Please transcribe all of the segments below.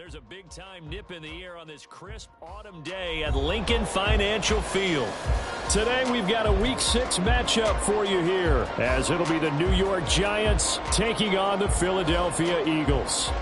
There's a big-time nip in the air on this crisp autumn day at Lincoln Financial Field. Today we've got a Week 6 matchup for you here, as it'll be the New York Giants taking on the Philadelphia Eagles.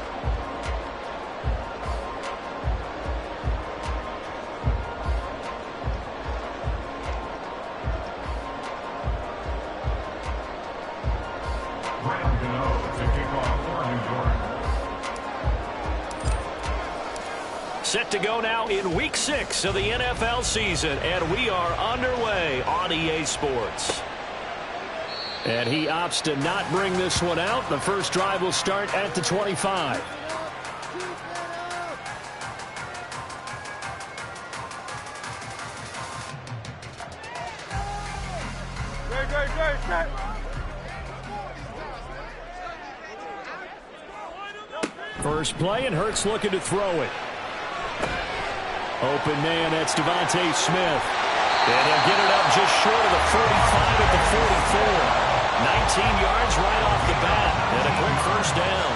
Set to go now in Week 6 of the NFL season, and we are underway on EA Sports. And he opts to not bring this one out. The first drive will start at the 25. First play, and Hurts looking to throw it. Open man, that's Devontae Smith. And he'll get it up just short of the 45 at the 44. 19 yards right off the bat, and a quick first down.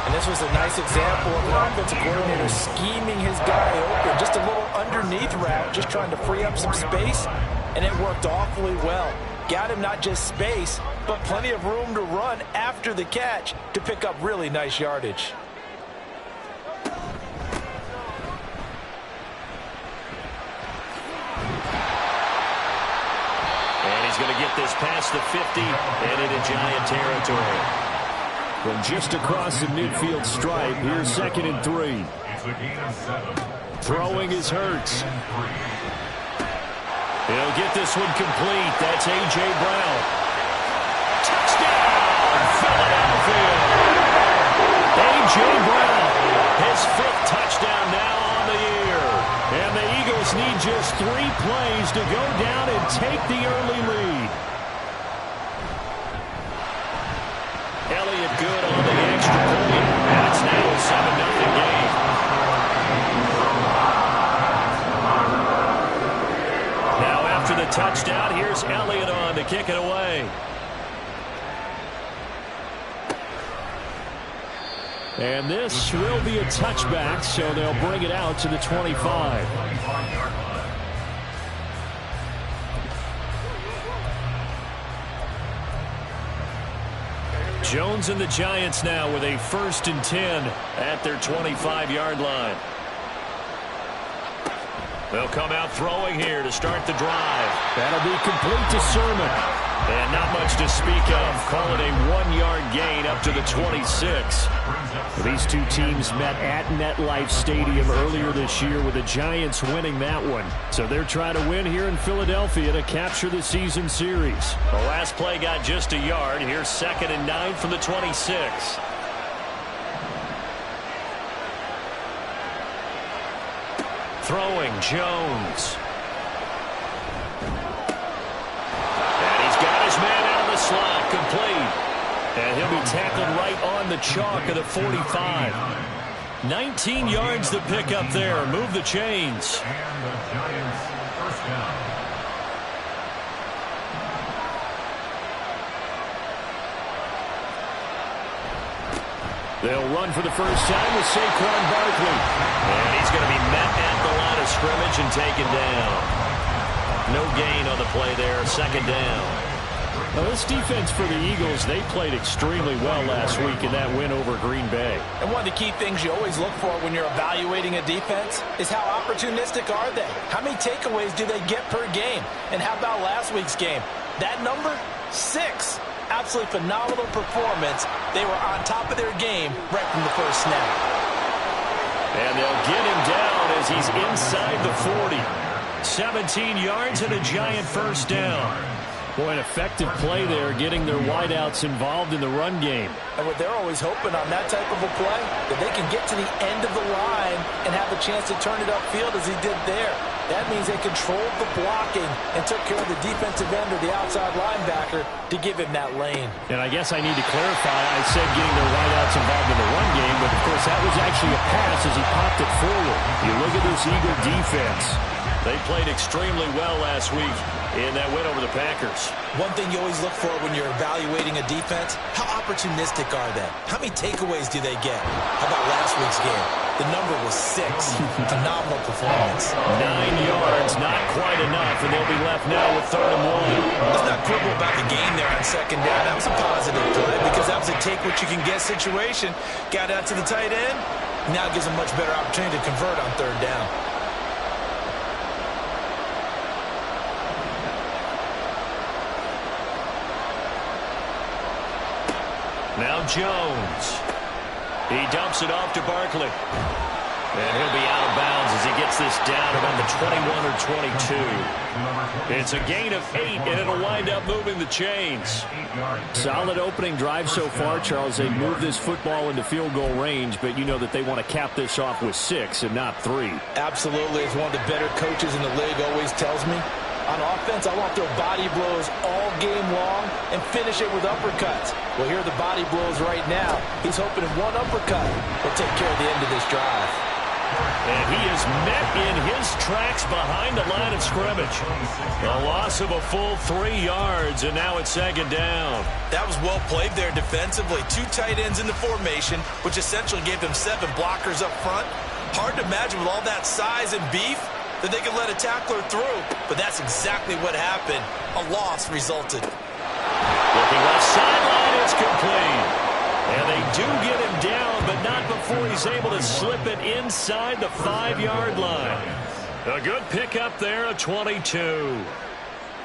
And this was a nice example of an offensive coordinator scheming his guy open. Just a little underneath route, just trying to free up some space, and it worked awfully well. Got him not just space, but plenty of room to run after the catch to pick up really nice yardage. Going to get this past the 50 and into Giant territory. From just across the midfield stripe, here's 2nd and 3. Throwing is Hurts. He'll get this one complete. That's A.J. Brown. Touchdown, Philadelphia. A.J. Brown, his 5th touchdown now on the year. And the Eagles need just 3 plays to go down and take the early lead. Elliott good on the extra point. And it's now a 7-0 game. Now after the touchdown, here's Elliott on to kick it away. And this will be a touchback, so they'll bring it out to the 25. Jones and the Giants now with a 1st and 10 at their 25-yard line. They'll come out throwing here to start the drive. That'll be complete to Sermon. And not much to speak of. Call it a 1-yard gain up to the 26. These two teams met at MetLife Stadium earlier this year, with the Giants winning that one. So they're trying to win here in Philadelphia to capture the season series. The last play got just a yard. Here's 2nd and 9 from the 26. Throwing, Jones. Man out of the slot, complete. And he'll be tackled right on the chalk of the 45. 19 yards to pick up there. Move the chains. And the Giants first down. They'll run for the first time with Saquon Barkley. And he's going to be met at the line of scrimmage and taken down. No gain on the play there. 2nd down. Now, this defense for the Eagles, they played extremely well last week in that win over Green Bay. And one of the key things you always look for when you're evaluating a defense is how opportunistic are they? How many takeaways do they get per game? And how about last week's game? That number, 6. Absolutely phenomenal performance. They were on top of their game right from the first snap. And they'll get him down as he's inside the 40. 17 yards and a Giant first down. Boy, an effective play there, getting their wideouts involved in the run game. And what they're always hoping on that type of a play, that they can get to the end of the line and have a chance to turn it upfield as he did there. That means they controlled the blocking and took care of the defensive end or the outside linebacker to give him that lane. And I guess I need to clarify, I said getting their wideouts involved in the run game, but of course that was actually a pass as he popped it forward. You look at this Eagle defense. They played extremely well last week in that win over the Packers. One thing you always look for when you're evaluating a defense, how opportunistic are they? How many takeaways do they get? How about last week's game? The number was 6. Phenomenal performance. 9 yards, not quite enough, and they'll be left now with 3rd and 1. Let's not quibble about the game there on 2nd down. That was a positive play because that was a take-what-you-can-get situation. Got out to the tight end. Now gives a much better opportunity to convert on 3rd down. Now Jones. He dumps it off to Barkley. And he'll be out of bounds as he gets this down about the 21 or 22. It's a gain of 8, and it'll wind up moving the chains. Solid opening drive so far, Charles. They move this football into field goal range, but you know that they want to cap this off with 6 and not 3. Absolutely. As one of the better coaches in the league always tells me, on offense, I want their body blows all game long and finish it with uppercuts. Well, here are the body blows right now. He's hoping in one uppercut will take care of the end of this drive. And he is met in his tracks behind the line of scrimmage. A loss of a full 3 yards, and now it's 2nd down. That was well played there defensively. 2 tight ends in the formation, which essentially gave them 7 blockers up front. Hard to imagine with all that size and beef that they could let a tackler through. But that's exactly what happened. A loss resulted. Looking left sideline, it's complete. And they do get him down, but not before he's able to slip it inside the 5-yard line. A good pickup there, a 22.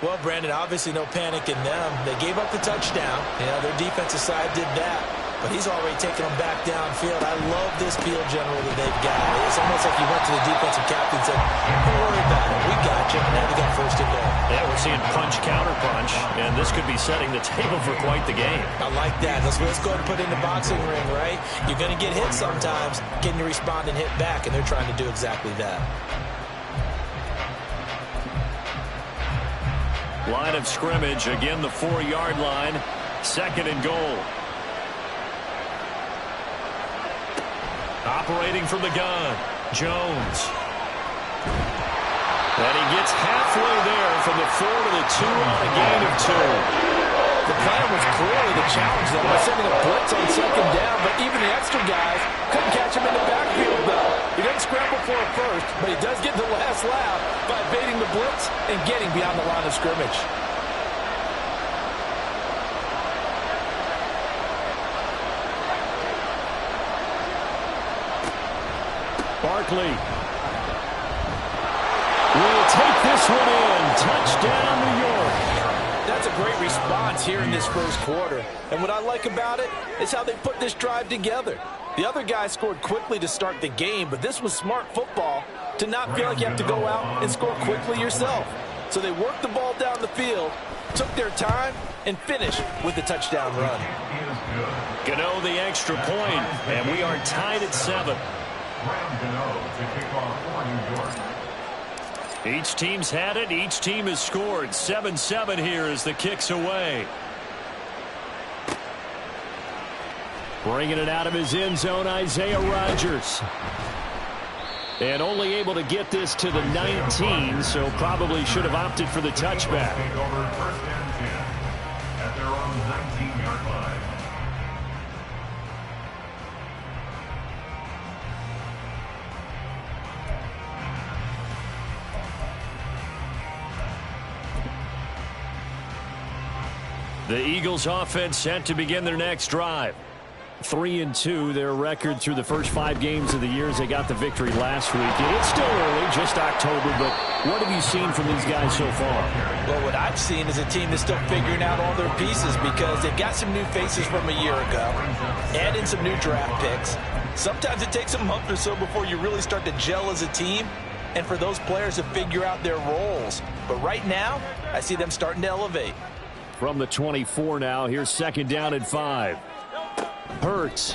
Well, Brandon, obviously no panic in them. They gave up the touchdown. Their defensive side did that. But he's already taken them back downfield. I love this field general that they've got. It's almost like he went to the defensive captain and said, don't worry about it. We got you. Now they got 1st and goal. Yeah, we're seeing punch, counter punch, and this could be setting the table for quite the game. I like that. Let's go ahead and put it in the boxing ring, right? You're going to get hit sometimes. Can you respond and hit back? And they're trying to do exactly that. Line of scrimmage, again the 4-yard line. 2nd and goal. Operating from the gun, Jones. And he gets halfway there from the 4 to the 2 on a gain of 2. The plan was clearly the challenge them by sending a blitz on 2nd down, but even the extra guys couldn't catch him in the backfield, though. He didn't scramble for it first, but he does get the last laugh by evading the blitz and getting beyond the line of scrimmage. Barkley will take this one in. Touchdown, New York. That's a great response here in this 1st quarter. And what I like about it is how they put this drive together. The other guys scored quickly to start the game, but this was smart football to not feel like you have to go out and score quickly yourself. So they worked the ball down the field, took their time, and finished with the touchdown run. Gano the extra point, and we are tied at 7. Each team's had it. Each team has scored. 7-7 here as the kick's away. Bringing it out of his end zone, Isaiah Rodgers. And only able to get this to the 19, so probably should have opted for the touchback. At their own 19-yard line. The Eagles offense set to begin their next drive. 3-2, their record through the first 5 games of the year as they got the victory last week. It's still early, just October, but what have you seen from these guys so far? Well, what I've seen is a team that's still figuring out all their pieces because they've got some new faces from a year ago, add in some new draft picks. Sometimes it takes a month or so before you really start to gel as a team and for those players to figure out their roles. But right now, I see them starting to elevate. From the 24 now, here's 2nd down and 5. Hurts.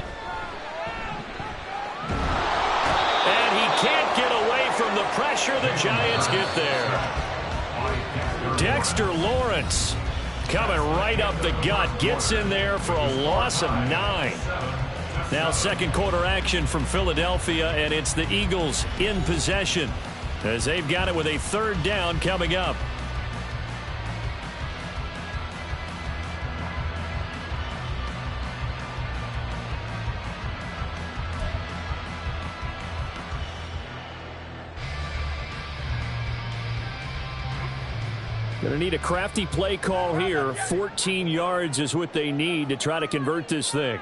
And he can't get away from the pressure. The Giants get there. Dexter Lawrence coming right up the gut. Gets in there for a loss of 9. Now 2nd quarter action from Philadelphia, and it's the Eagles in possession as they've got it with a 3rd down coming up. Going to need a crafty play call here. 14 yards is what they need to try to convert this thing.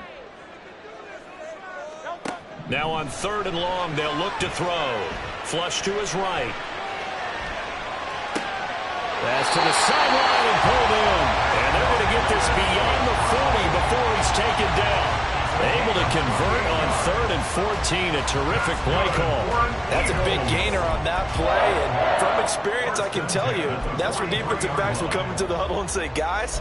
Now on 3rd and long, they'll look to throw. Flush to his right. Pass to the sideline and pulled in. And they're going to get this beyond the 40 before he's taken down. Able to convert on 3rd and 14. A terrific play call. That's a big gainer on that play. And from experience, I can tell you, that's where defensive backs will come into the huddle and say, guys,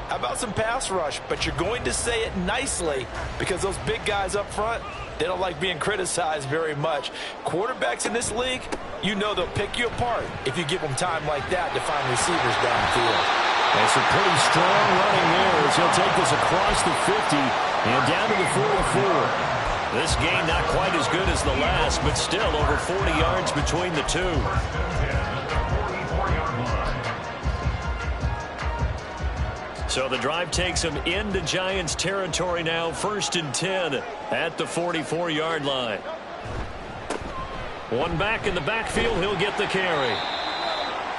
how about some pass rush? But you're going to say it nicely because those big guys up front, they don't like being criticized very much. Quarterbacks in this league, you know they'll pick you apart if you give them time like that to find receivers downfield. And some pretty strong running there as he'll take this across the 50 and down to the 44. This game not quite as good as the last, but still over 40 yards between the two. So the drive takes them into Giants territory now. 1st and 10 at the 44-yard line. One back in the backfield. He'll get the carry.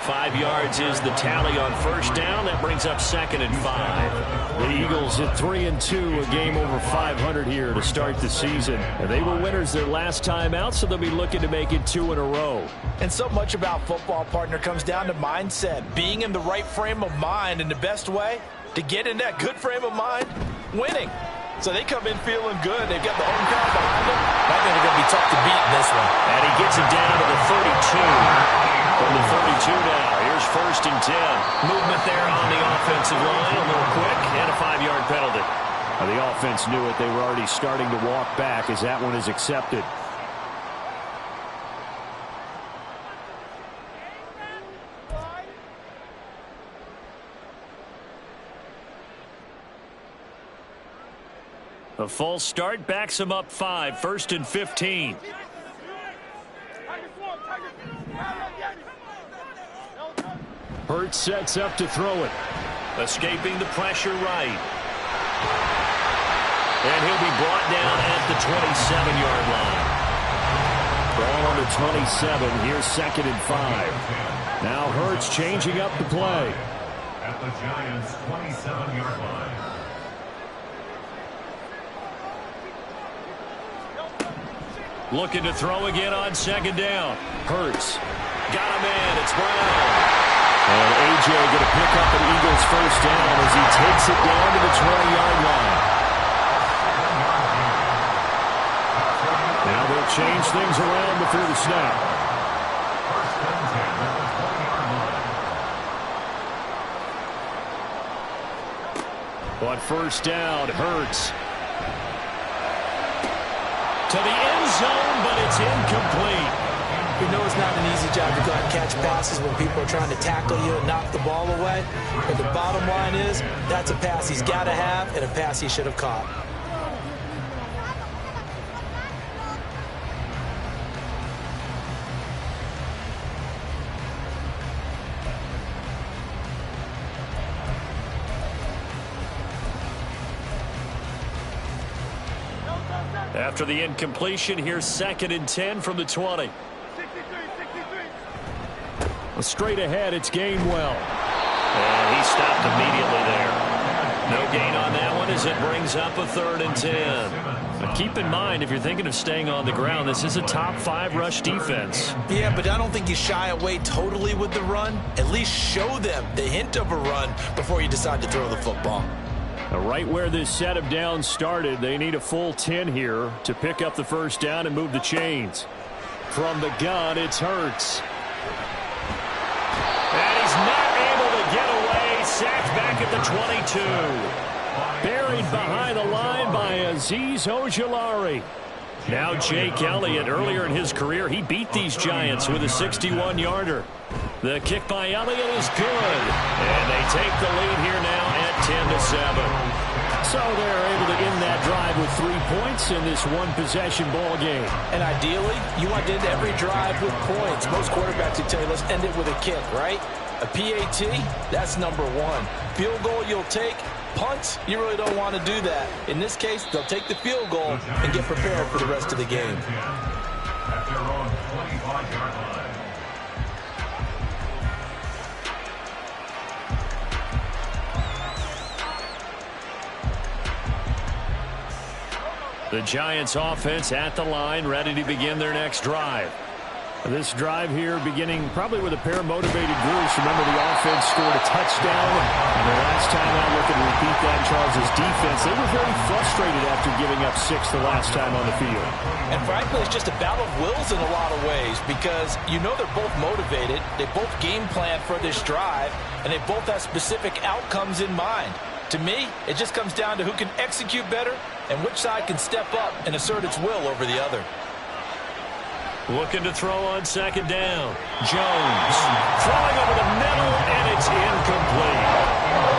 5 yards is the tally on 1st down. That brings up 2nd and 5. The Eagles at 3-2, a game over 500 here to start the season. And they were winners their last time out, so they'll be looking to make it 2 in a row. And so much about football, partner, comes down to mindset. Being in the right frame of mind, and the best way to get in that good frame of mind, winning. So they come in feeling good. They've got the home crowd behind them. I think they're going to be tough to beat in this one. And he gets it down to the 32. From the 32 now. Here's 1st and 10. Movement there on the offensive line. A little quick and a 5-yard penalty. Now the offense knew it. They were already starting to walk back as that one is accepted. A false start backs him up 5. 1st and 15. Hurts sets up to throw it. Escaping the pressure right. And he'll be brought down at the 27-yard line. Ball on the 27. Here's 2nd and 5. Now Hurts changing up the play. At the Giants' 27-yard line. Looking to throw again on 2nd down. Hurts. Got him in. It's Brown. And A.J. going to pick up an Eagles 1st down as he takes it down to the 20-yard line. Now they'll change things around before the snap. On 1st down, Hurts. To the end zone, but it's incomplete. We know it's not an easy job to go out and catch passes when people are trying to tackle you and knock the ball away. But the bottom line is, that's a pass he's got to have and a pass he should have caught. After the incompletion, here's 2nd and 10 from the 20. Straight ahead, it's Gainwell. And he stopped immediately there. No gain on that one as it brings up a 3rd and 10. But keep in mind, if you're thinking of staying on the ground, this is a top 5 rush defense. Yeah, but I don't think you shy away totally with the run. At least show them the hint of a run before you decide to throw the football. Right where this set of downs started, they need a full 10 here to pick up the 1st down and move the chains. From the gun, it's Hurts. And he's not able to get away. Sacked back at the 22. Buried behind the line by Azeez Ojulari. Now Jake Elliott, earlier in his career, he beat these Giants with a 61-yarder. The kick by Elliott is good. And they take the lead here now at 10-7. So they're able to end that drive with 3 points in this one-possession ball game. And ideally, you want to end every drive with points. Most quarterbacks would tell you, let's end it with a kick, right? A PAT, that's number 1. Field goal you'll take. Punts, you really don't want to do that. In this case, they'll take the field goal and get prepared for the rest of the game. At their own 25-yard line. The Giants offense at the line, ready to begin their next drive. This drive here beginning probably with a pair of motivated groups. Remember, the offense scored a touchdown. And the last time out, looking to repeat that, Charles' defense, they were very frustrated after giving up 6 the last time on the field. And frankly, it's just a battle of wills in a lot of ways because you know they're both motivated. They both game plan for this drive, and they both have specific outcomes in mind. To me, it just comes down to who can execute better and which side can step up and assert its will over the other. Looking to throw on second down. Jones throwing over the middle, and it's incomplete.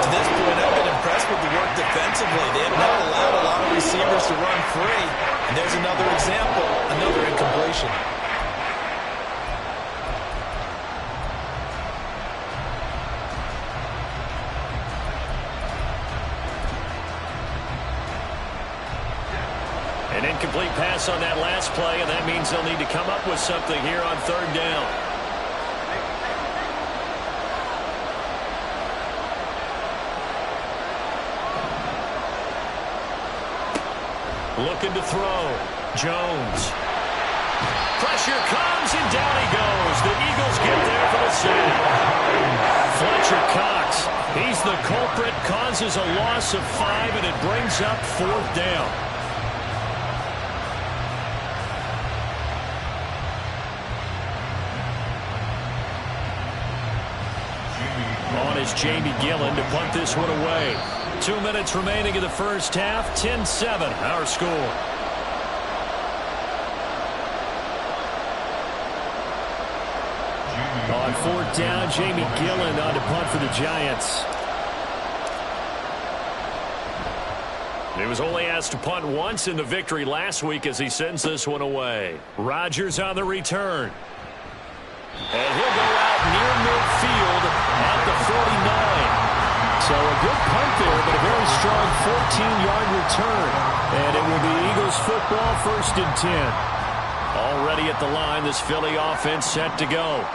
To this point, I've been impressed with the work defensively. They have not allowed a lot of receivers to run free. And there's another example, another incompletion. An incomplete pass on that last play, and that means they'll need to come up with something here on third down. Looking to throw. Jones. Pressure comes, and down he goes. The Eagles get there for the save. Fletcher Cox, he's the culprit, causes a loss of 5, and it brings up fourth down. On is Jamie Gillen to punt this one away. 2 minutes remaining in the first half. 10-7, our score. On fourth down, Jamie Gillen on to punt for the Giants. He was only asked to punt once in the victory last week as he sends this one away. Rodgers on the return. And he'll go out near midfield at the 49. So a good punt there, but a very strong 14-yard return. And it will be Eagles football, 1st and 10. Already at the line, this Philly offense set to go.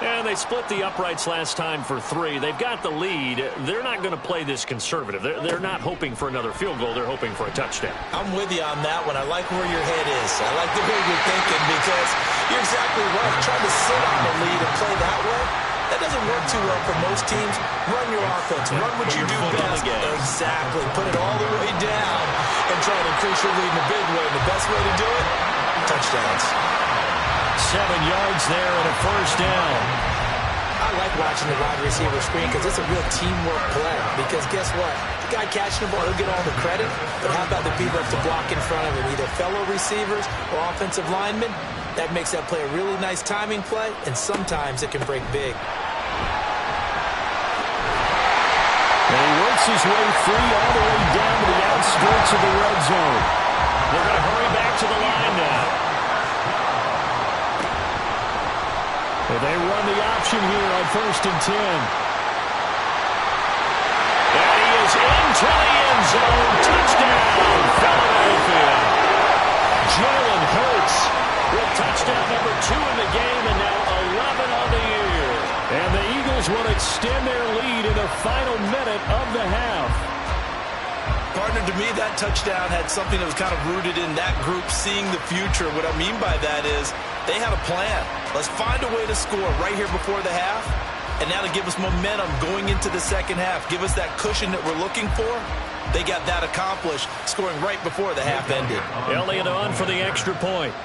And they split the uprights last time for 3. They've got the lead. They're not going to play this conservative. They're not hoping for another field goal. They're hoping for a touchdown. I'm with you on that one. I like where your head is. I like the way you're thinking because you're exactly right. Trying to sit on the lead and play that way, that doesn't work too well for most teams. Run your offense. Run what you do best. Exactly. Put it all the way down and try to increase your lead in a big way. The best way to do it, touchdowns. 7 yards there and a first down. I like watching the wide receiver screen because it's a real teamwork play. Because guess what? The guy catching the ball, he'll get all the credit. But how about the people that have to block in front of him? Either fellow receivers or offensive linemen. That makes that play a really nice timing play. And sometimes it can break big. And he works his way free all the way down to the outskirts of the red zone. They're going to hurry back to the line now. They run the option here on 1st and 10. And he is into the end zone. Touchdown, Philadelphia. Jalen Hurts with touchdown number 2 in the game and now 11 on the year. And the Eagles will extend their lead in the final minute of the half. Partner, to me, that touchdown had something that was kind of rooted in that group seeing the future. What I mean by that is they had a plan. Let's find a way to score right here before the half. And now to give us momentum going into the second half. Give us that cushion that we're looking for. They got that accomplished, scoring right before the half ended. Elliott on for the extra point.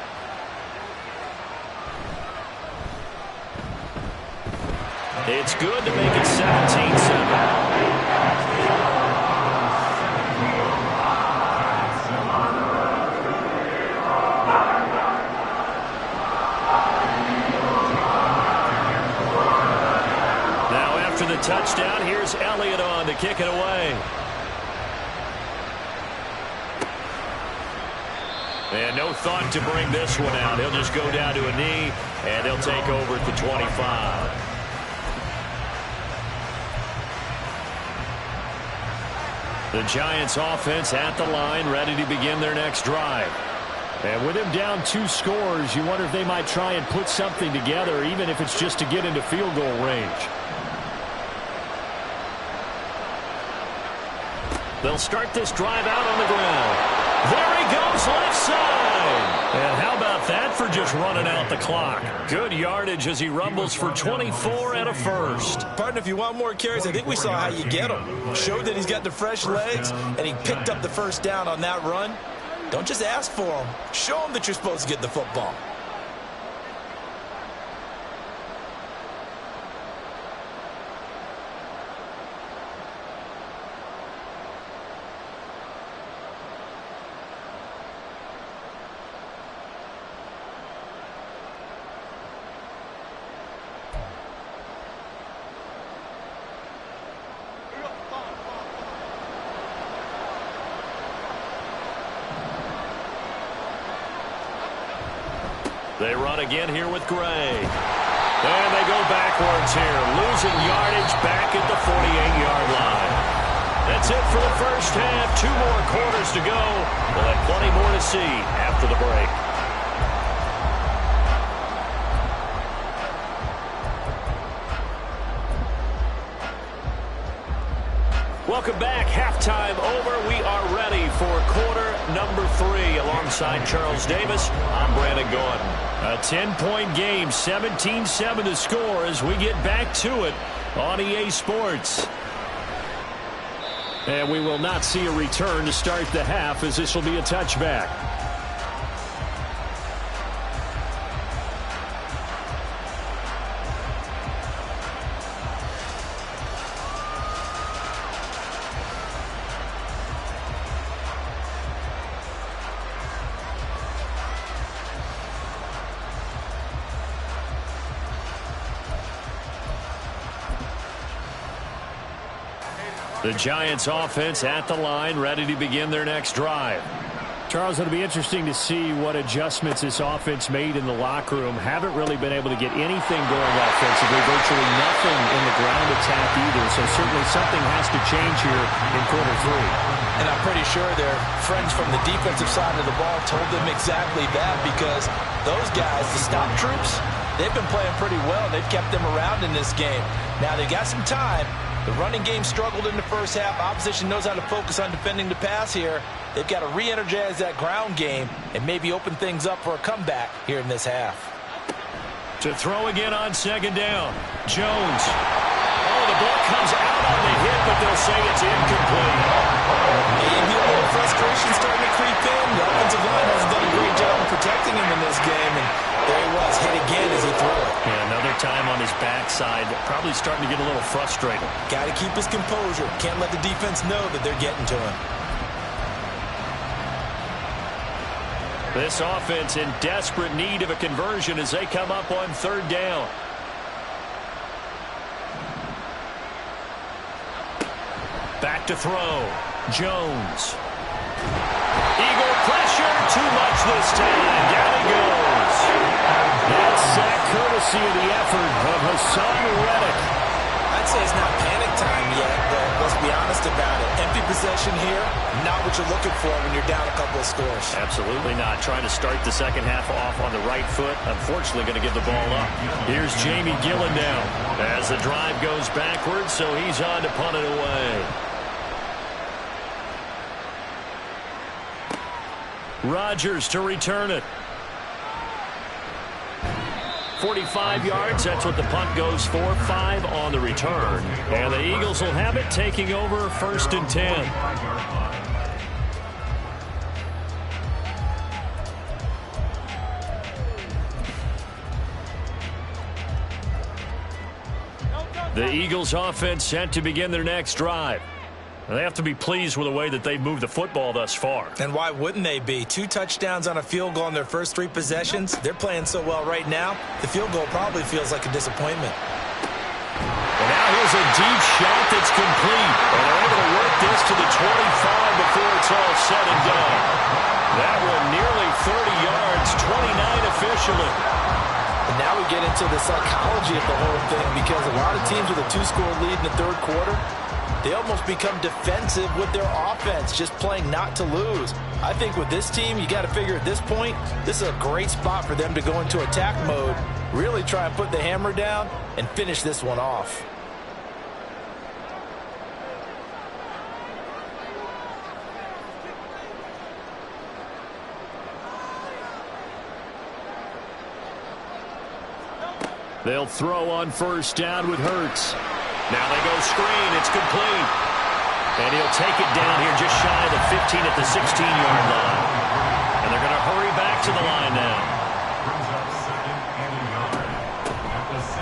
It's good to make it 17-7. After the touchdown, here's Elliott on to kick it away. And no thought to bring this one out. He'll just go down to a knee, and they'll take over at the 25. The Giants offense at the line, ready to begin their next drive. And with him down 2 scores, you wonder if they might try and put something together, even if it's just to get into field goal range. They'll start this drive out on the ground. There he goes left side. And how about that for just running out the clock? Good yardage as he rumbles for 24 and a first. Partner, if you want more carries, I think we saw how you get him. Showed that he's got the fresh legs, and he picked up the first down on that run. Don't just ask for him. Show him that you're supposed to get the football. They run again here with Gray. And they go backwards here, losing yardage back at the 48-yard line. That's it for the first half. 2 more quarters to go. We'll have plenty more to see after the break. Welcome back. Halftime over. We are ready for quarter number 3. Alongside Charles Davis, I'm Brandon Gordon. A 10-point game, 17-7 to score as we get back to it on EA Sports. And we will not see a return to start the half, as this will be a touchback. The Giants offense at the line, ready to begin their next drive. Charles, it'll be interesting to see what adjustments this offense made in the locker room. Haven't really been able to get anything going offensively, virtually nothing in the ground attack either. So certainly something has to change here in quarter 3. And I'm pretty sure their friends from the defensive side of the ball told them exactly that, because those guys, the stop troops, they've been playing pretty well. They've kept them around in this game. Now they got some time. The running game struggled in the first half. Opposition knows how to focus on defending the pass here. They've got to re-energize that ground game and maybe open things up for a comeback here in this half. To throw again on second down. Jones. Oh, the ball comes out on the hit, but they'll say it's incomplete. Maybe a little frustration starting to creep in. The offensive line hasn't done a great job of protecting him in this game, and there he was, hit again as he threw it. Yeah, another time on his backside, probably starting to get a little frustrated. Got to keep his composure. Can't let the defense know that they're getting to him. This offense in desperate need of a conversion as they come up on third down. Back to throw. Jones. Eagle pressure. Too much this time. Down he goes. That's sack courtesy of the effort of Hassan Reddick. I'd say it's not panic time yet, but let's be honest about it. Empty possession here, not what you're looking for when you're down a couple of scores. Absolutely not. Trying to start the second half off on the right foot. Unfortunately, going to give the ball up. Here's Jamie Gillen now as the drive goes backwards, so he's on to punt it away. Rodgers to return it. 45 yards, that's what the punt goes for. 5 on the return. And the Eagles will have it, taking over 1st and 10. The Eagles offense set to begin their next drive. They have to be pleased with the way that they've moved the football thus far. And why wouldn't they be? 2 touchdowns on a field goal in their first 3 possessions. They're playing so well right now, the field goal probably feels like a disappointment. And now here's a deep shot that's complete. And they're able to work this to the 25 before it's all said and done. That one nearly 30 yards, 29 officially. And now we get into the psychology of the whole thing, because a lot of teams with a 2-score lead in the third quarter, they almost become defensive with their offense, just playing not to lose. I think with this team, you got to figure at this point, this is a great spot for them to go into attack mode, really try and put the hammer down and finish this one off. They'll throw on first down with Hurts. Now they go screen. It's complete. And he'll take it down here just shy of the 15 at the 16-yard line. And they're going to hurry back to the line now.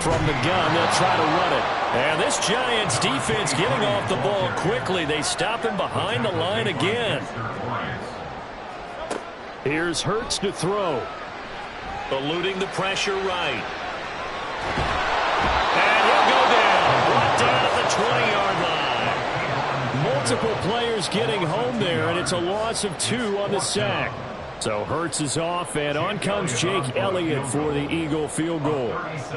From the gun, they'll try to run it. And this Giants defense getting off the ball quickly. They stop him behind the line again. Here's Hurts to throw. Eluding the pressure right. And he'll go down. Brought down at the 20-yard line. Multiple players getting home there, and it's a loss of 2 on the sack. So Hurts is off, and on comes Jake Elliott for the Eagle field goal.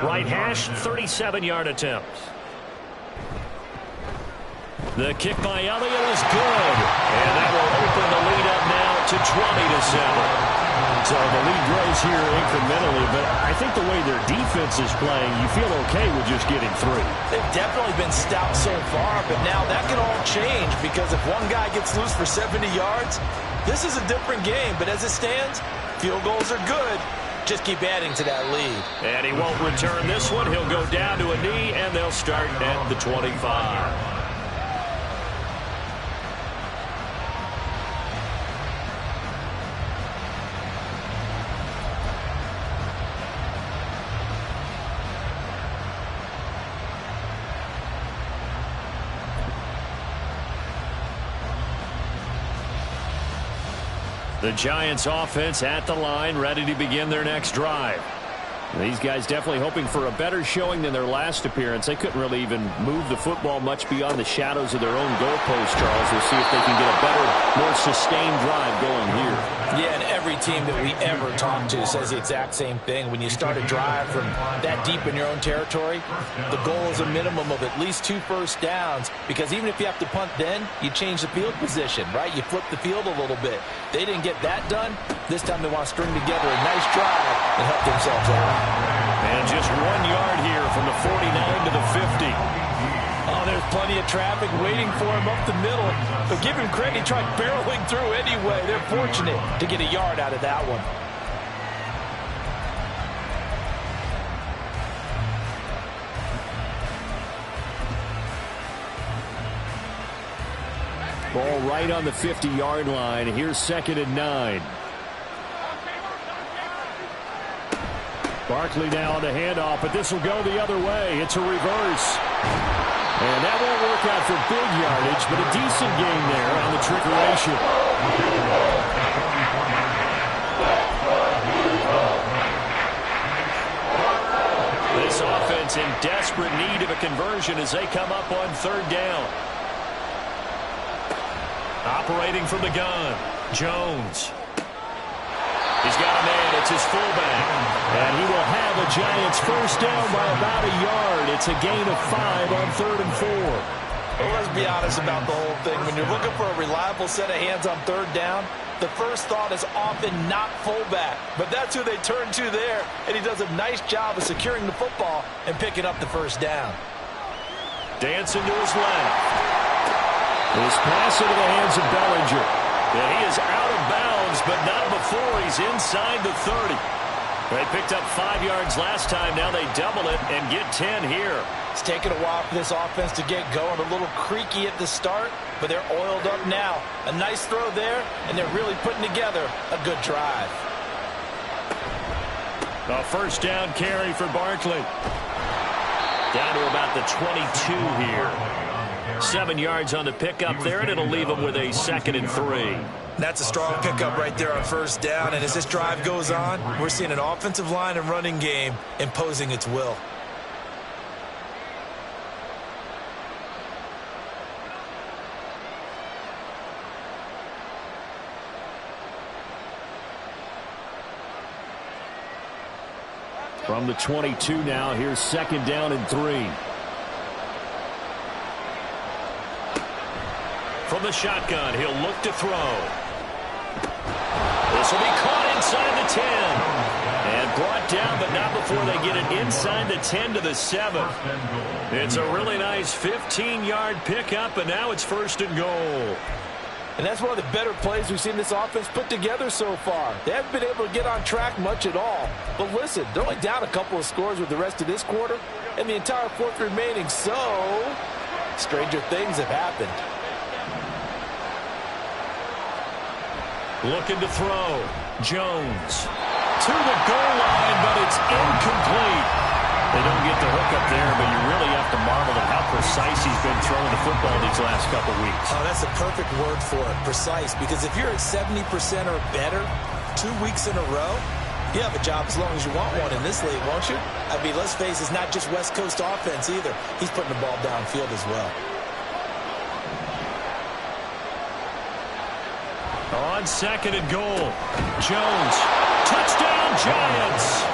Right hash, 37-yard attempt. The kick by Elliott is good. And that will open the lead up now to 20-7. So the lead grows here incrementally, but I think the way their defense is playing, you feel okay with just getting 3. They've definitely been stout so far, but now that can all change because if one guy gets loose for 70 yards, this is a different game. But as it stands, field goals are good. Just keep adding to that lead. And he won't return this one. He'll go down to a knee, and they'll start at the 25. The Giants offense at the line, ready to begin their next drive. These guys definitely hoping for a better showing than their last appearance. They couldn't really even move the football much beyond the shadows of their own goalpost, Charles. We'll see if they can get a better, more sustained drive going here. Yeah, and every team that we ever talk to says the exact same thing. When you start a drive from that deep in your own territory, the goal is a minimum of at least 2 first downs, because even if you have to punt then, you change the field position, right? You flip the field a little bit. They didn't get that done. This time they want to string together a nice drive and help themselves out. And just 1 yard here from the 49 to the 50. Oh, there's plenty of traffic waiting for him up the middle. But give him credit, he tried barreling through anyway. They're fortunate to get a yard out of that one. Ball right on the 50-yard line. Here's 2nd and 9. Barkley now on the handoff, but this will go the other way. It's a reverse. And that won't work out for big yardage, but a decent gain there on the trickeration. This offense in desperate need of a conversion as they come up on 3rd down. Operating from the gun, Jones. He's got a man. It's his fullback. And he will have a Giants first down by about a yard. It's a gain of 5 on 3rd and 4. Well, let's be honest about the whole thing. When you're looking for a reliable set of hands on 3rd down, the first thought is often not fullback. But that's who they turn to there. And he does a nice job of securing the football and picking up the first down. Dancing to his left. His pass into the hands of Bellinger. And he is out of bounds, but not before he's inside the 30. They picked up 5 yards last time. Now they double it and get 10 here. It's taken a while for this offense to get going. A little creaky at the start, but they're oiled up now. A nice throw there, and they're really putting together a good drive. A first down carry for Barkley. Down to about the 22 here. 7 yards on the pickup there, and it'll leave them with a 2nd and 3. That's a strong pickup right there on first down, and as this drive goes on, we're seeing an offensive line and running game imposing its will. From the 22 now, here's 2nd down and 3. From the shotgun, he'll look to throw. This will be caught inside the 10. And brought down, but not before they get it inside the 10 to the 7. It's a really nice 15-yard pickup, and now it's 1st and goal. And that's one of the better plays we've seen this offense put together so far. They haven't been able to get on track much at all. But listen, they're only down a couple of scores with the rest of this quarter and the entire fourth remaining, so stranger things have happened. Looking to throw. Jones to the goal line, but it's incomplete. They don't get the hook up there, but you really have to marvel at how precise he's been throwing the football these last couple weeks. Oh, that's a perfect word for it, precise, because if you're at 70% or better 2 weeks in a row, you have a job as long as you want one in this league, won't you? I mean, let's face it, it's not just West Coast offense either. He's putting the ball downfield as well. On second and goal, Jones, touchdown Giants!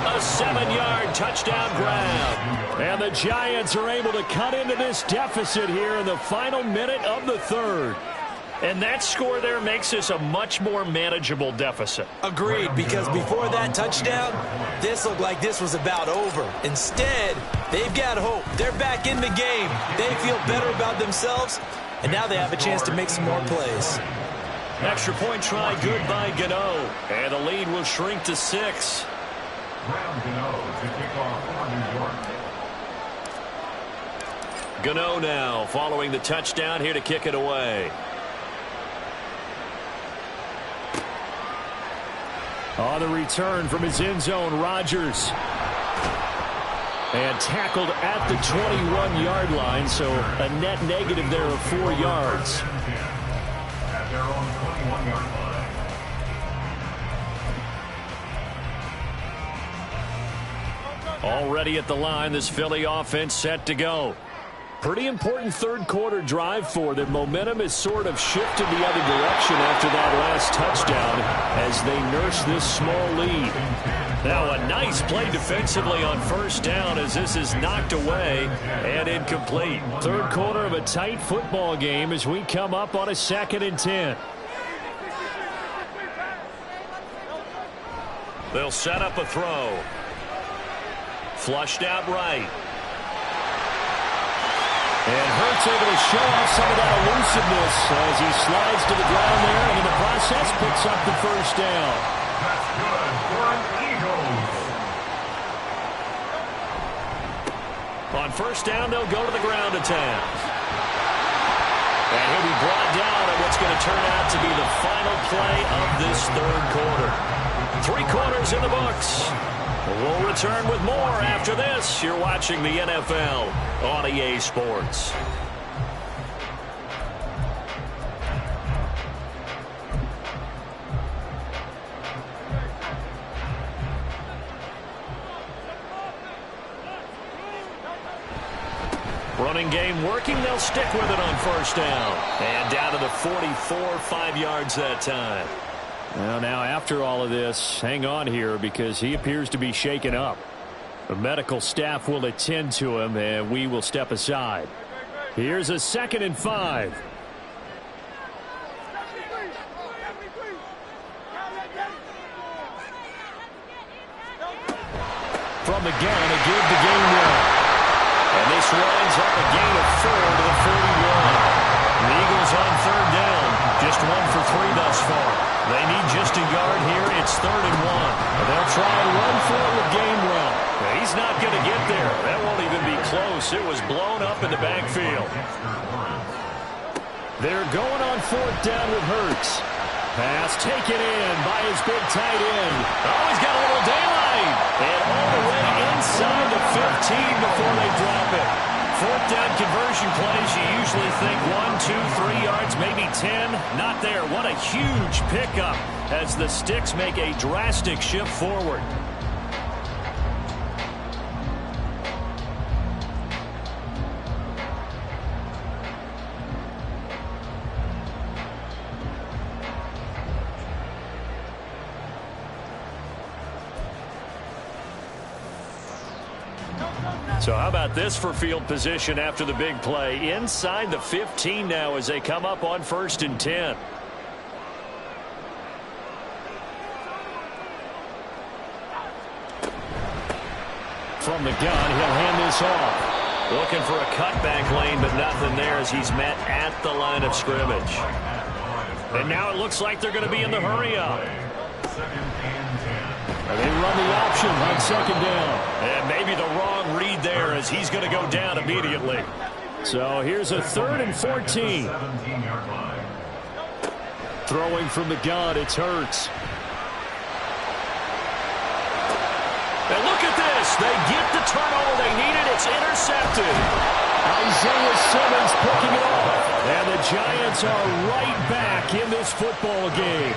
A 7-yard touchdown grab. And the Giants are able to cut into this deficit here in the final minute of the third. And that score there makes this a much more manageable deficit. Agreed, because before that touchdown, this looked like this was about over. Instead, they've got hope. They're back in the game. They feel better about themselves, and now they have a chance to make some more plays. Extra point try good by Gano. And the lead will shrink to 6. Gano now following the touchdown here to kick it away. On the return from his end zone, Rodgers. And tackled at the 21-yard line, so a net negative there of 4 yards. At their own 21-yard line. Already at the line, this Philly offense set to go. Pretty important third quarter drive for them. Momentum has sort of shifted the other direction after that last touchdown as they nurse this small lead. Now a nice play defensively on first down as this is knocked away and incomplete. Third quarter of a tight football game as we come up on a 2nd and 10. They'll set up a throw. Flushed out right. And Hurts able to show off some of that elusiveness as he slides to the ground there and in the process picks up the first down. That's good for an Eagles. On first down, they'll go to the ground attack. And he'll be brought down at what's going to turn out to be the final play of this third quarter. 3 quarters in the books. We'll return with more after this. You're watching the NFL on EA Sports. Running game working. They'll stick with it on first down. And down to the 44, 5 yards that time. Well, now after all of this, hang on here because he appears to be shaken up. The medical staff will attend to him, and we will step aside. Here's a 2nd and 5. From the gun, a give the game run. And this winds up a gain of 4 to the 41. The Eagles on third down. Just 1 for 3 thus far. They need just a yard here. It's 3rd and 1. They'll try and run for it with game run. He's not going to get there. That won't even be close. It was blown up in the backfield. They're going on 4th down with Hurts. Pass taken in by his big tight end. Oh, he's got a little daylight. And all the way inside the 15 before they drop it. 4th down conversion plays, you usually think 1, 2, 3 yards, maybe 10. Not there. What a huge pickup as the Sticks make a drastic shift forward. So how about this for field position after the big play? Inside the 15 now as they come up on 1st and 10. From the gun, he'll hand this off. Looking for a cutback lane, but nothing there as he's met at the line of scrimmage. And now it looks like they're going to be in the hurry-up. They run the option on second down. And maybe the wrong read there as he's going to go down immediately. So here's a 3rd and 14. Throwing from the gun, it's Hurts. And look at this. They get the turnover they needed. It's intercepted. Isaiah Simmons picking it off. And the Giants are right back in this football game.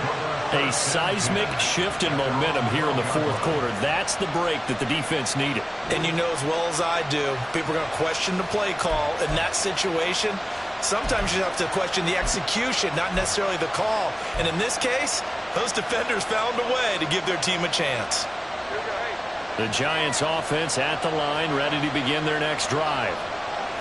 A seismic shift in momentum here in the fourth quarter. That's the break that the defense needed. And you know as well as I do, people are going to question the play call in that situation. Sometimes you have to question the execution, not necessarily the call. And in this case, those defenders found a way to give their team a chance. The Giants offense at the line, ready to begin their next drive.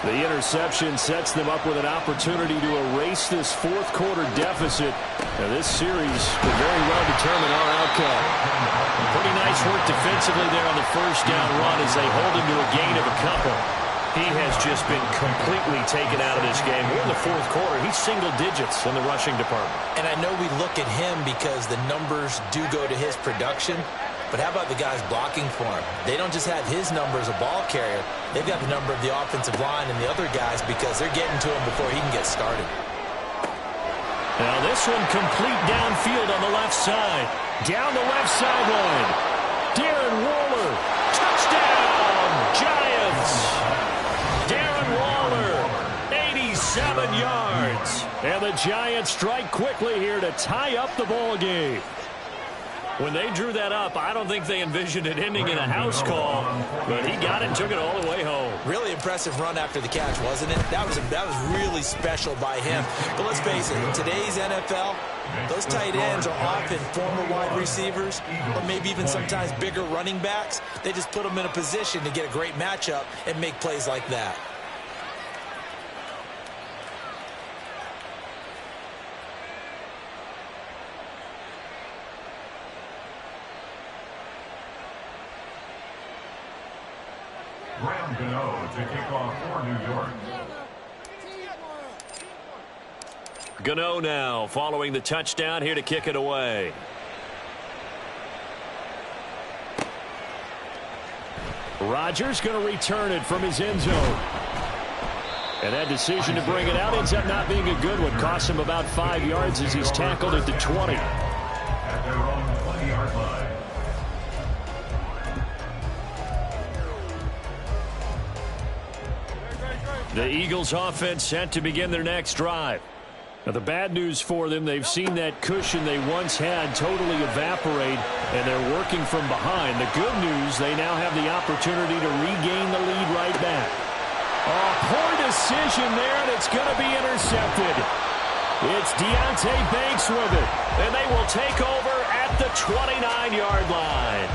The interception sets them up with an opportunity to erase this fourth quarter deficit. Now, this series could very well determine our outcome. Pretty nice work defensively there on the first down run as they hold him to a gain of a couple. He has just been completely taken out of this game. We're in the fourth quarter. He's single digits in the rushing department. And I know we look at him because the numbers do go to his production. But how about the guys blocking for him? They don't just have his number as a ball carrier. They've got the number of the offensive line and the other guys because they're getting to him before he can get started. Now this one complete downfield on the left side. Down the left sideline. Darren Waller. Touchdown, Giants. Darren Waller, 87 yards. And the Giants strike quickly here to tie up the ball game. When they drew that up, I don't think they envisioned it ending in a house call, but he got it and took it all the way home. Really impressive run after the catch, wasn't it? That was really special by him. But let's face it, in today's NFL, those tight ends are often former wide receivers or maybe even sometimes bigger running backs. They just put them in a position to get a great matchup and make plays like that. To kick off for New York. Gano now following the touchdown here to kick it away. Rodgers going to return it from his end zone. And that decision to bring it out ends up not being a good one. Costs him about 5 yards as he's tackled at the 20. At their own 20-yard line. The Eagles offense set to begin their next drive. Now the bad news for them, they've seen that cushion they once had totally evaporate, and they're working from behind. The good news, they now have the opportunity to regain the lead right back. Oh, poor decision there, and it's going to be intercepted. It's Deonte Banks with it, and they will take over at the 29-yard line.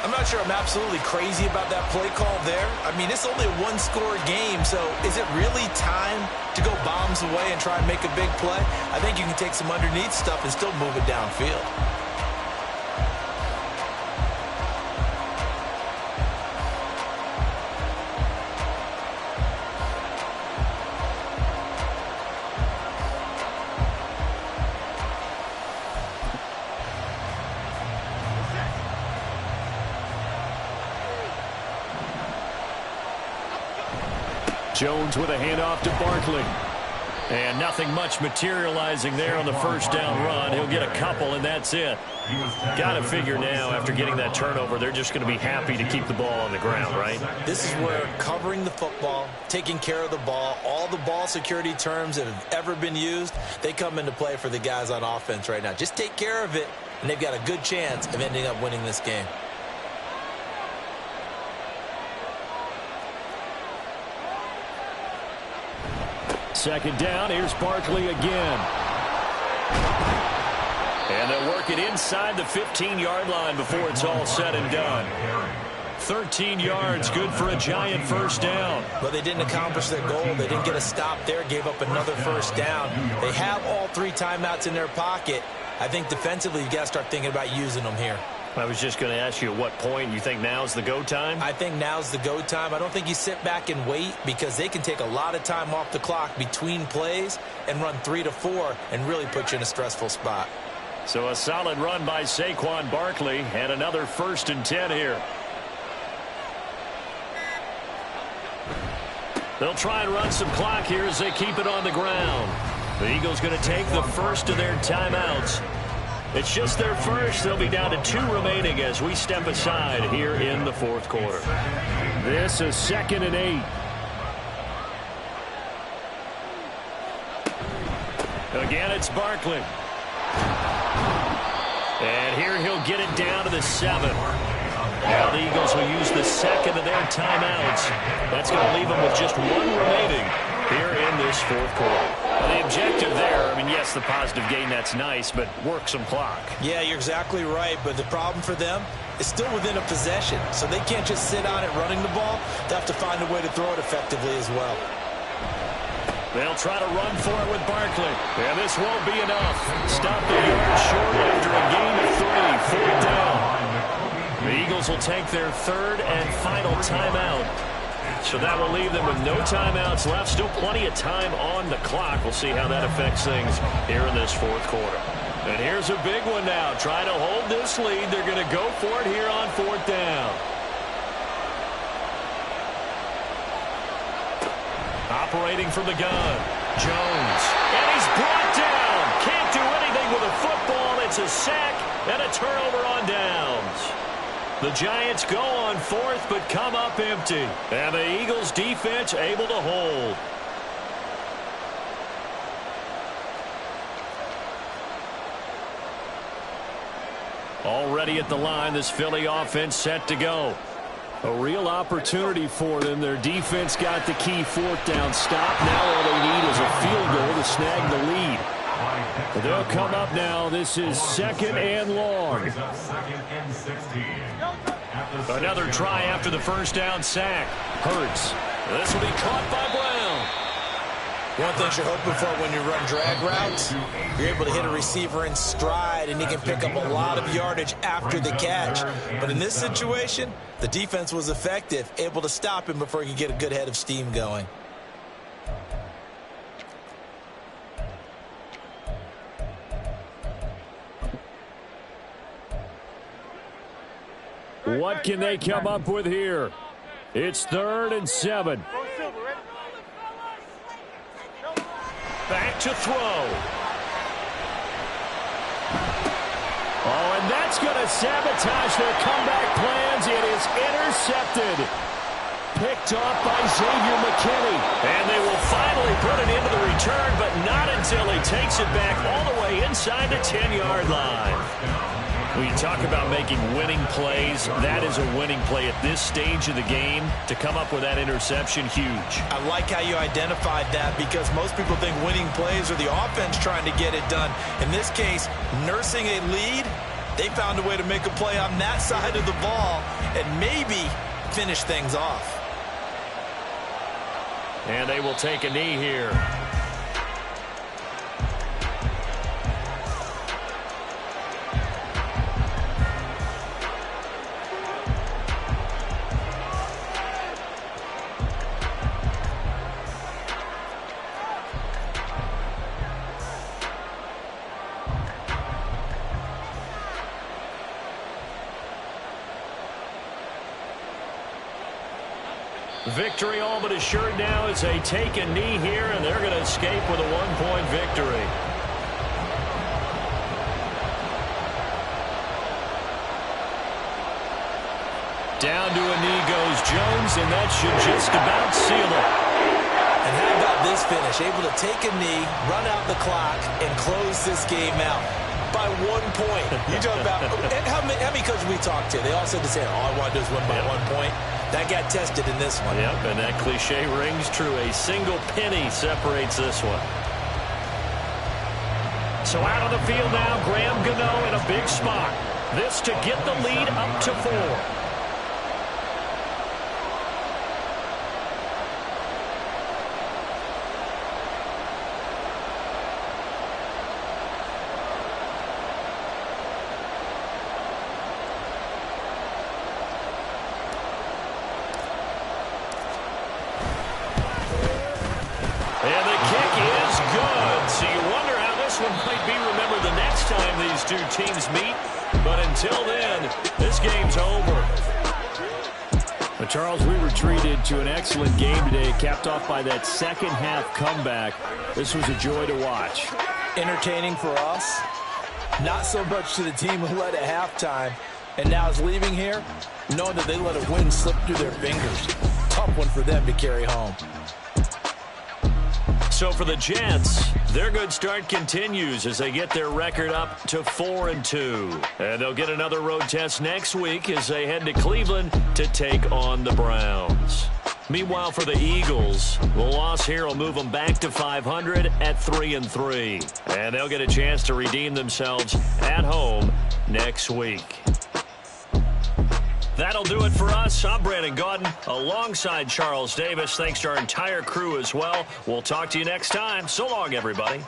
I'm not sure I'm absolutely crazy about that play call there. I mean, it's only a one-score game, so is it really time to go bombs away and try and make a big play? I think you can take some underneath stuff and still move it downfield. Jones with a handoff to Barkley. And nothing much materializing there on the first down run. He'll get a couple, and that's it. Got to figure now, after getting that turnover, they're just going to be happy to keep the ball on the ground, right? This is where covering the football, taking care of the ball, all the ball security terms that have ever been used, they come into play for the guys on offense right now. Just take care of it, and they've got a good chance of ending up winning this game. Second down, here's Barkley again. And they'll work it inside the 15-yard line before it's all said and done. 13 yards, good for a Giant first down. But they didn't accomplish their goal. They didn't get a stop there, gave up another first down. They have all 3 timeouts in their pocket. I think defensively, you've got to start thinking about using them here. I was just going to ask you at what point you think now's the go time? I think now's the go time. I don't think you sit back and wait because they can take a lot of time off the clock between plays and run 3 to 4 and really put you in a stressful spot. So a solid run by Saquon Barkley and another 1st and 10 here. They'll try and run some clock here as they keep it on the ground. The Eagles going to take the first of their timeouts. It's just their first. They'll be down to 2 remaining as we step aside here in the 4th quarter. This is 2nd and 8. Again, it's Barkley. And here he'll get it down to the 7. Now the Eagles will use the 2nd of their timeouts. That's going to leave them with just 1 remaining here in this 4th quarter. Well, the objective there, I mean, yes, the positive gain, that's nice, but work some clock. Yeah, you're exactly right, but the problem for them is still within a possession, so they can't just sit on it running the ball. They have to find a way to throw it effectively as well. They'll try to run for it with Barkley. And this won't be enough. Stop the yard short after a gain of 3. 4th down. The Eagles will take their 3rd and final timeout. So that will leave them with no timeouts left. Still plenty of time on the clock. We'll see how that affects things here in this 4th quarter. And here's a big one now. Trying to hold this lead. They're going to go for it here on 4th down. Operating from the gun. Jones. And he's brought down. Can't do anything with a football. It's a sack and a turnover on downs. The Giants go on 4th, but come up empty. And the Eagles defense able to hold. Already at the line, this Philly offense set to go. A real opportunity for them. Their defense got the key 4th down stop. Now all they need is a field goal to snag the lead. They'll come up now. This is 2nd and long. Another try after the 1st down sack. Hurts. This will be caught by Brown. One thing you're hoping for when you run drag routes, you're able to hit a receiver in stride, and he can pick up a lot of yardage after the catch. But in this situation, the defense was effective, able to stop him before he could get a good head of steam going. What can they come up with here? It's 3rd and 7. Back to throw. Oh, and that's going to sabotage their comeback plans. It is intercepted. Picked off by Xavier McKinney. And they will finally put it into the return, but not until he takes it back all the way inside the 10-yard line. When you talk about making winning plays, that is a winning play at this stage of the game. To come up with that interception, huge. I like how you identified that because most people think winning plays are the offense trying to get it done. In this case, nursing a lead, they found a way to make a play on that side of the ball and maybe finish things off. And they will take a knee here. Victory all but assured now as they take a knee here, and they're going to escape with a 1-point victory. Down to a knee goes Jones, and that should just about seal it. And how about this finish? Able to take a knee, run out the clock, and close this game out by 1 point. You talk about how many coaches we talked to? They all said the same. All I want to do is win by 1 point. That got tested in this one. Yep, and that cliche rings true. A single penny separates this one. So out on the field now, Graham Gano in a big spot. This to get the lead up to 4. two teams meet. But until then, this game's over. But Charles, we were treated to an excellent game today, capped off by that second-half comeback. This was a joy to watch. Entertaining for us, not so much to the team who led at halftime, and now is leaving here, knowing that they let a win slip through their fingers. Tough one for them to carry home. So for the Jets, their good start continues as they get their record up to 4-2. And they'll get another road test next week as they head to Cleveland to take on the Browns. Meanwhile, for the Eagles, the loss here will move them back to 500 at 3-3. And they'll get a chance to redeem themselves at home next week. That'll do it for us. I'm Brandon Gaudin alongside Charles Davis. Thanks to our entire crew as well. We'll talk to you next time. So long, everybody.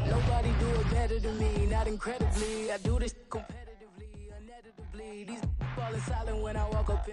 Nobody do it better than me, not incredibly. I do this competitively, uneditably. These falling silent when I walk up in